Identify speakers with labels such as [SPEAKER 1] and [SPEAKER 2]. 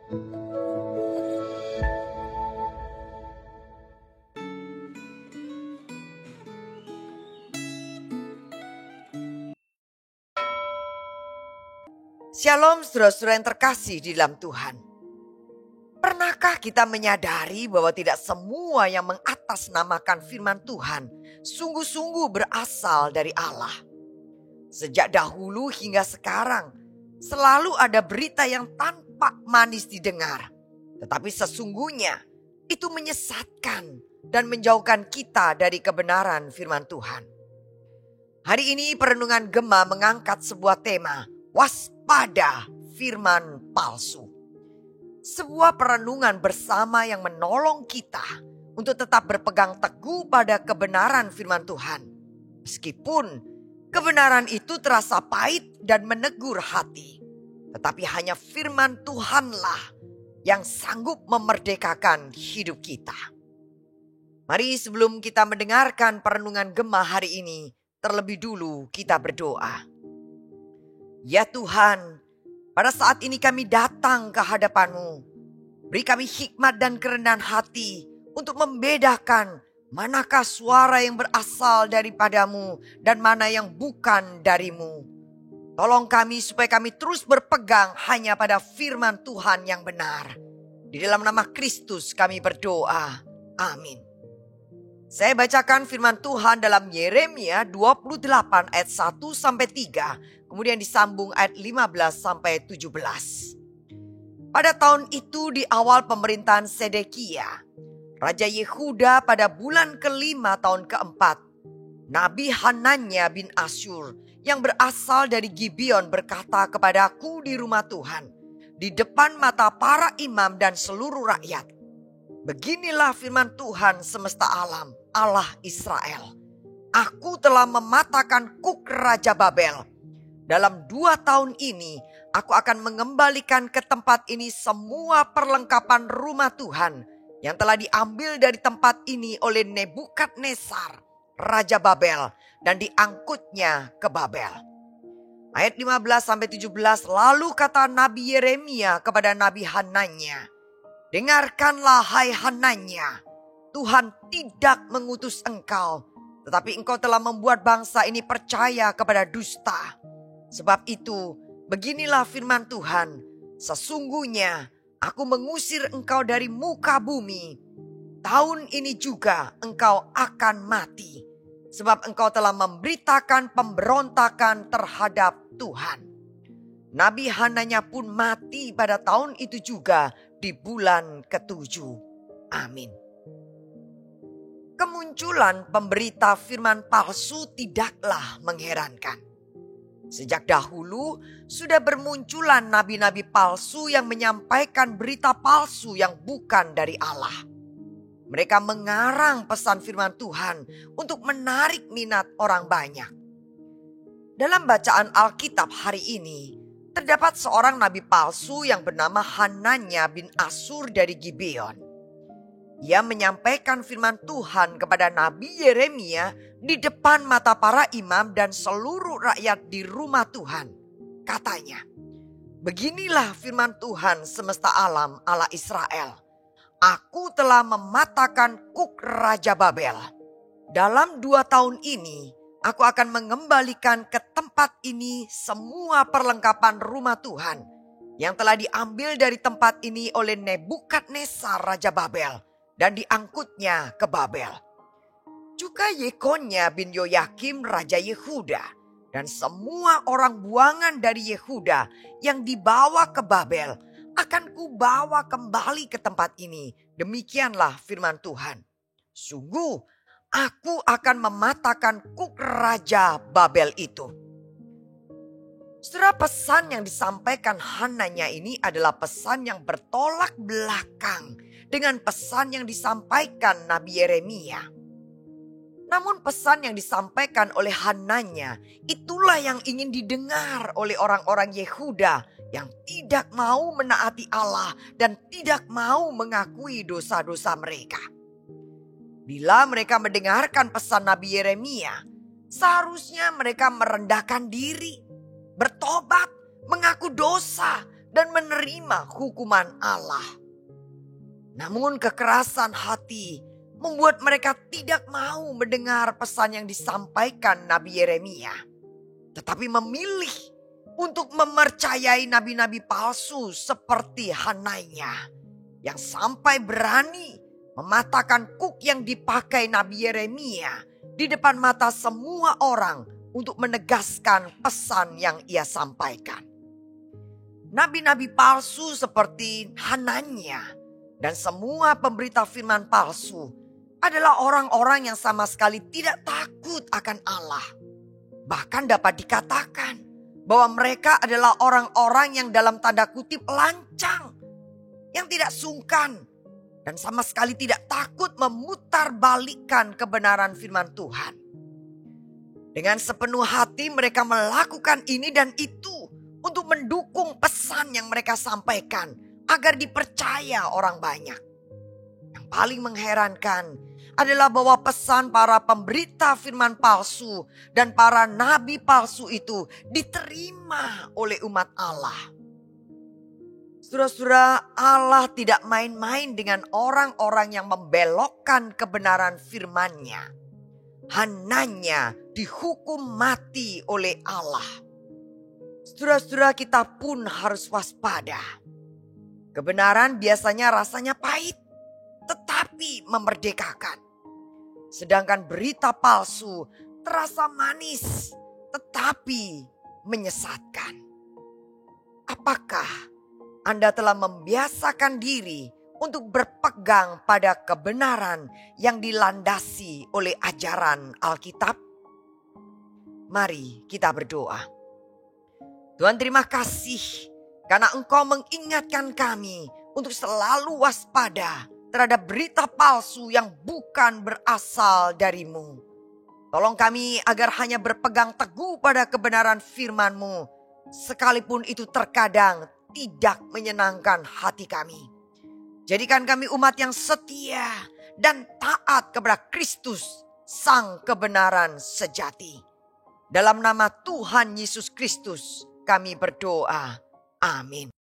[SPEAKER 1] Shalom saudara-saudara yang terkasih di dalam Tuhan. Pernahkah kita menyadari bahwa tidak semua yang mengatasnamakan firman Tuhan sungguh-sungguh berasal dari Allah? Sejak dahulu hingga sekarang selalu ada berita yang tampak manis didengar. Tetapi sesungguhnya itu menyesatkan dan menjauhkan kita dari kebenaran firman Tuhan. Hari ini perenungan Gema mengangkat sebuah tema, waspada firman palsu. Sebuah perenungan bersama yang menolong kita untuk tetap berpegang teguh pada kebenaran firman Tuhan. Meskipun kebenaran itu terasa pahit dan menegur hati, tetapi hanya firman Tuhanlah yang sanggup memerdekakan hidup kita. Mari sebelum kita mendengarkan perenungan Gema hari ini, terlebih dulu kita berdoa. Ya Tuhan, pada saat ini kami datang ke hadapan-Mu. Beri kami hikmat dan kerendahan hati untuk membedakan manakah suara yang berasal daripada-Mu dan mana yang bukan dari-Mu. Tolong kami supaya kami terus berpegang hanya pada firman Tuhan yang benar. Di dalam nama Kristus kami berdoa. Amin. Saya bacakan firman Tuhan dalam Yeremia 28 ayat 1-3. Kemudian disambung ayat 15-17. Pada tahun itu di awal pemerintahan Sedekia, Raja Yehuda pada bulan ke-5 tahun ke-4, Nabi Hananya bin Asyur yang berasal dari Gibeon berkata kepadaku di rumah Tuhan, di depan mata para imam dan seluruh rakyat. Beginilah firman Tuhan semesta alam, Allah Israel. Aku telah mematahkan kuk Raja Babel. Dalam 2 tahun ini, aku akan mengembalikan ke tempat ini semua perlengkapan rumah Tuhan yang telah diambil dari tempat ini oleh Nebukadnezar, Raja Babel, dan diangkutnya ke Babel. Ayat 15-17, lalu kata Nabi Yeremia kepada Nabi Hananya, dengarkanlah hai Hananya, Tuhan tidak mengutus engkau, tetapi engkau telah membuat bangsa ini percaya kepada dusta. Sebab itu, beginilah firman Tuhan, sesungguhnya aku mengusir engkau dari muka bumi. Tahun ini juga engkau akan mati, sebab engkau telah memberitakan pemberontakan terhadap Tuhan. Nabi Hananya pun mati pada tahun itu juga di bulan ke-7. Amin. Kemunculan pemberita firman palsu tidaklah mengherankan. Sejak dahulu sudah bermunculan nabi-nabi palsu yang menyampaikan berita palsu yang bukan dari Allah. Mereka mengarang pesan firman Tuhan untuk menarik minat orang banyak. Dalam bacaan Alkitab hari ini, terdapat seorang nabi palsu yang bernama Hananya bin Asyur dari Gibeon. Ia menyampaikan firman Tuhan kepada Nabi Yeremia di depan mata para imam dan seluruh rakyat di rumah Tuhan. Katanya, beginilah firman Tuhan semesta alam Allah Israel. Aku telah mematahkan kuk Raja Babel. Dalam 2 tahun ini, aku akan mengembalikan ke tempat ini semua perlengkapan rumah Tuhan yang telah diambil dari tempat ini oleh Nebukadnezar Raja Babel dan diangkutnya ke Babel. Juga Yekonya bin Yoyakim Raja Yehuda dan semua orang buangan dari Yehuda yang dibawa ke Babel akan kubawa kembali ke tempat ini. Demikianlah firman Tuhan. Sungguh aku akan mematahkan kuk Raja Babel itu. Saudara, pesan yang disampaikan Hananya ini adalah pesan yang bertolak belakang dengan pesan yang disampaikan Nabi Yeremia. Namun pesan yang disampaikan oleh Hananya itulah yang ingin didengar oleh orang-orang Yehuda yang tidak mau menaati Allah dan tidak mau mengakui dosa-dosa mereka. Bila mereka mendengarkan pesan Nabi Yeremia, seharusnya mereka merendahkan diri, bertobat, mengaku dosa, dan menerima hukuman Allah. Namun kekerasan hati membuat mereka tidak mau mendengar pesan yang disampaikan Nabi Yeremia, tetapi memilih untuk mempercayai nabi-nabi palsu seperti Hananya yang sampai berani mematahkan kuk yang dipakai Nabi Yeremia di depan mata semua orang untuk menegaskan pesan yang ia sampaikan. Nabi-nabi palsu seperti Hananya dan semua pemberita firman palsu adalah orang-orang yang sama sekali tidak takut akan Allah. Bahkan dapat dikatakan bahwa mereka adalah orang-orang yang dalam tanda kutip lancang, yang tidak sungkan dan sama sekali tidak takut memutarbalikkan kebenaran firman Tuhan. Dengan sepenuh hati mereka melakukan ini dan itu untuk mendukung pesan yang mereka sampaikan agar dipercaya orang banyak. Yang paling mengherankan adalah bahwa pesan para pemberita firman palsu dan para nabi palsu itu diterima oleh umat Allah. Saudara-saudara, Allah tidak main-main dengan orang-orang yang membelokkan kebenaran firman-Nya. Hananya dihukum mati oleh Allah. Saudara-saudara, kita pun harus waspada. Kebenaran biasanya rasanya pahit, tetapi memerdekakan. Sedangkan berita palsu terasa manis, tetapi menyesatkan. Apakah Anda telah membiasakan diri untuk berpegang pada kebenaran yang dilandasi oleh ajaran Alkitab? Mari kita berdoa. Tuhan, terima kasih karena Engkau mengingatkan kami untuk selalu waspada terhadap berita palsu yang bukan berasal dari-Mu. Tolong kami agar hanya berpegang teguh pada kebenaran firman-Mu, sekalipun itu terkadang tidak menyenangkan hati kami. Jadikan kami umat yang setia dan taat kepada Kristus, Sang kebenaran sejati. Dalam nama Tuhan Yesus Kristus kami berdoa. Amin.